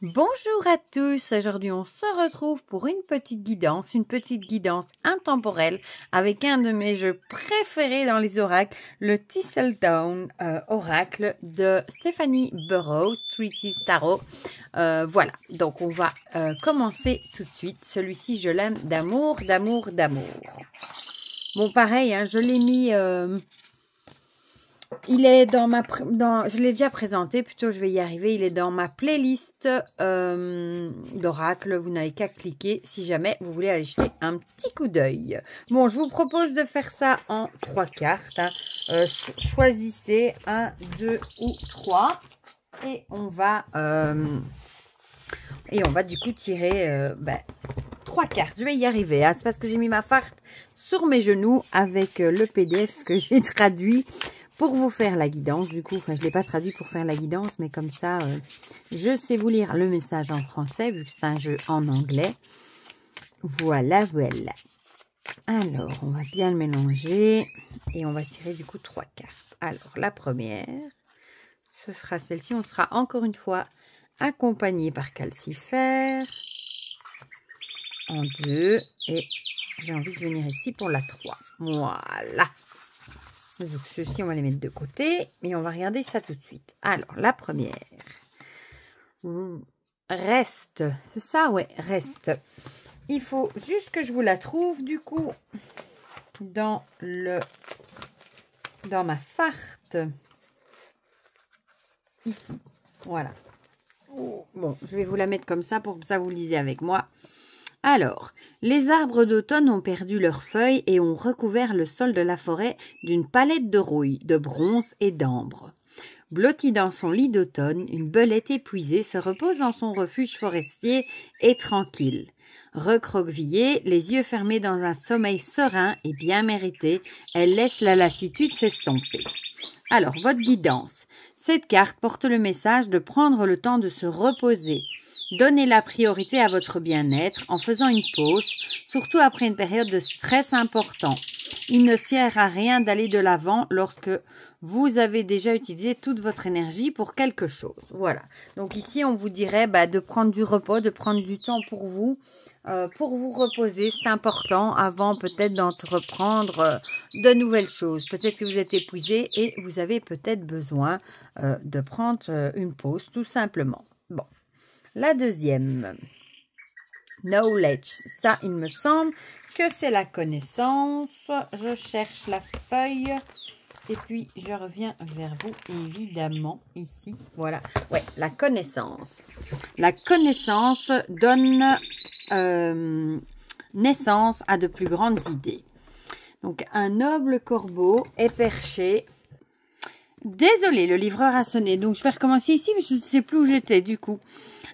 Bonjour à tous, aujourd'hui on se retrouve pour une petite guidance intemporelle avec un de mes jeux préférés dans les oracles, le Thistledown Oracle de Stephanie Burrows, Treatise Tarot. Voilà, donc on va commencer tout de suite. Celui-ci je l'aime d'amour. Bon pareil, hein, je l'ai mis... il est dans ma... je l'ai déjà présenté, plutôt je vais y arriver. Il est dans ma playlist d'oracle. Vous n'avez qu'à cliquer si jamais vous voulez aller jeter un petit coup d'œil. Bon, je vous propose de faire ça en 3 cartes. Hein. Choisissez 1, 2 ou 3. Et on va du coup tirer 3 cartes. Je vais y arriver. Hein. C'est parce que j'ai mis ma farte sur mes genoux avec le PDF que j'ai traduit pour vous faire la guidance. Du coup, enfin, je ne l'ai pas traduit pour faire la guidance, mais comme ça, je sais vous lire le message en français, vu que c'est un jeu en anglais. Voilà. Alors, on va bien le mélanger et on va tirer du coup 3 cartes. Alors, la première, ce sera celle-ci. On sera encore une fois accompagné par Calcifère en 2 et j'ai envie de venir ici pour la 3. Voilà. Donc, ceux-ci, on va les mettre de côté et on va regarder ça tout de suite. Alors, la première. Reste. C'est ça, ouais, reste. Il faut juste que je vous la trouve, du coup, dans ma farte. Ici. Voilà. Bon, je vais vous la mettre comme ça pour que ça vous lisez avec moi. Alors, les arbres d'automne ont perdu leurs feuilles et ont recouvert le sol de la forêt d'une palette de rouille, de bronze et d'ambre. Blottie dans son lit d'automne, une belette épuisée se repose dans son refuge forestier et tranquille. Recroquevillée, les yeux fermés dans un sommeil serein et bien mérité, elle laisse la lassitude s'estomper. Alors, votre guidance. Cette carte porte le message de prendre le temps de se reposer. Donnez la priorité à votre bien-être en faisant une pause, surtout après une période de stress important. Il ne sert à rien d'aller de l'avant lorsque vous avez déjà utilisé toute votre énergie pour quelque chose. Voilà. Donc ici, on vous dirait de prendre du repos, de prendre du temps pour vous reposer. C'est important avant peut-être d'entreprendre de nouvelles choses. Peut-être que vous êtes épuisé et vous avez peut-être besoin de prendre une pause tout simplement. Bon. La deuxième, knowledge, ça il me semble que c'est la connaissance. Je cherche la feuille et puis je reviens vers vous évidemment ici. Voilà, ouais, la connaissance. La connaissance donne naissance à de plus grandes idées. Donc un noble corbeau est perché. Désolé, le livreur a sonné, donc je vais recommencer ici, mais je ne sais plus où j'étais du coup.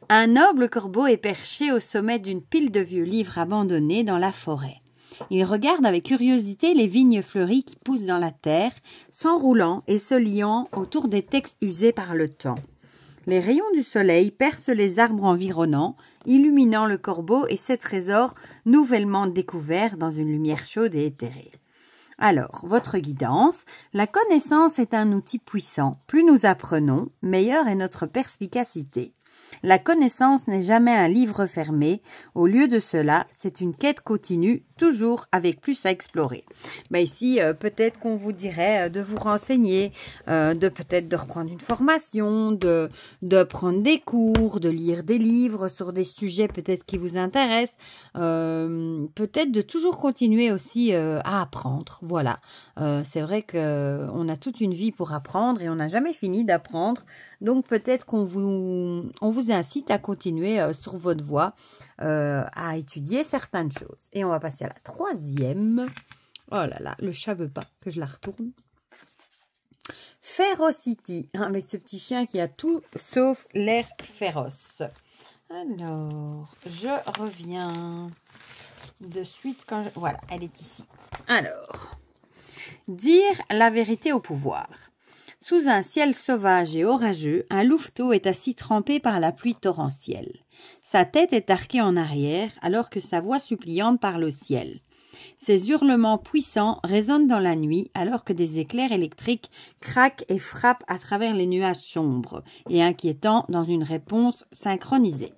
Un noble corbeau est perché au sommet d'une pile de vieux livres abandonnés dans la forêt. Il regarde avec curiosité les vignes fleuries qui poussent dans la terre, s'enroulant et se liant autour des textes usés par le temps. Les rayons du soleil percent les arbres environnants, illuminant le corbeau et ses trésors nouvellement découverts dans une lumière chaude et éthérée. Alors, votre guidance, la connaissance est un outil puissant. Plus nous apprenons, meilleure est notre perspicacité. La connaissance n'est jamais un livre fermé. Au lieu de cela, c'est une quête continue, toujours avec plus à explorer. Ici, peut-être qu'on vous dirait de vous renseigner, peut-être de reprendre une formation, de prendre des cours, de lire des livres sur des sujets peut-être qui vous intéressent, peut-être de toujours continuer aussi à apprendre. Voilà, c'est vrai qu'on a toute une vie pour apprendre et on n'a jamais fini d'apprendre. Donc peut-être qu'on vous incite à continuer sur votre voie, à étudier certaines choses. Et on va passer à la troisième. Oh là là, le chat veut pas que je la retourne. Ferocity, avec ce petit chien qui a tout sauf l'air féroce. Alors, je reviens de suite quand je... Voilà, elle est ici. Alors, dire la vérité au pouvoir. Sous un ciel sauvage et orageux, un louveteau est assis trempé par la pluie torrentielle. Sa tête est arquée en arrière, alors que sa voix suppliante parle au ciel. Ces hurlements puissants résonnent dans la nuit alors que des éclairs électriques craquent et frappent à travers les nuages sombres et inquiétants dans une réponse synchronisée.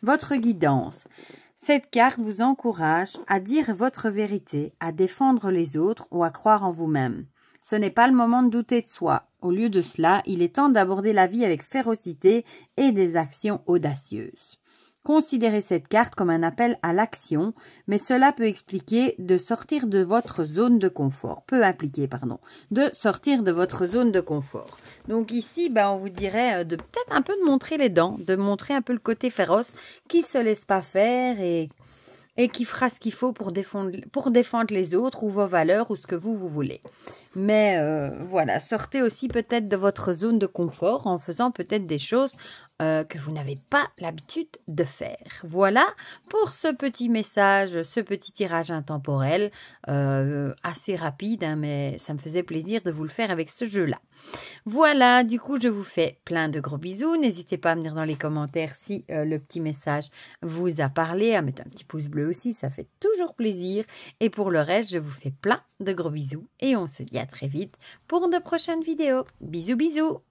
Votre guidance. Cette carte vous encourage à dire votre vérité, à défendre les autres ou à croire en vous-même. Ce n'est pas le moment de douter de soi. Au lieu de cela, il est temps d'aborder la vie avec férocité et des actions audacieuses. Considérez cette carte comme un appel à l'action, mais cela peut expliquer de sortir de votre zone de confort. De sortir de votre zone de confort. Donc ici, on vous dirait de peut-être un peu de montrer les dents, de montrer un peu le côté féroce qui se laisse pas faire et qui fera ce qu'il faut pour défendre les autres ou vos valeurs ou ce que vous voulez. Mais voilà, sortez aussi peut-être de votre zone de confort en faisant peut-être des choses que vous n'avez pas l'habitude de faire. Voilà pour ce petit message, ce petit tirage intemporel, assez rapide, mais ça me faisait plaisir de vous le faire avec ce jeu-là. Voilà, du coup, je vous fais plein de gros bisous. N'hésitez pas à me dire dans les commentaires si le petit message vous a parlé, à mettre un petit pouce bleu aussi, ça fait toujours plaisir. Et pour le reste, je vous fais plein de gros bisous et on se dit à très vite pour de prochaines vidéos. Bisous, bisous!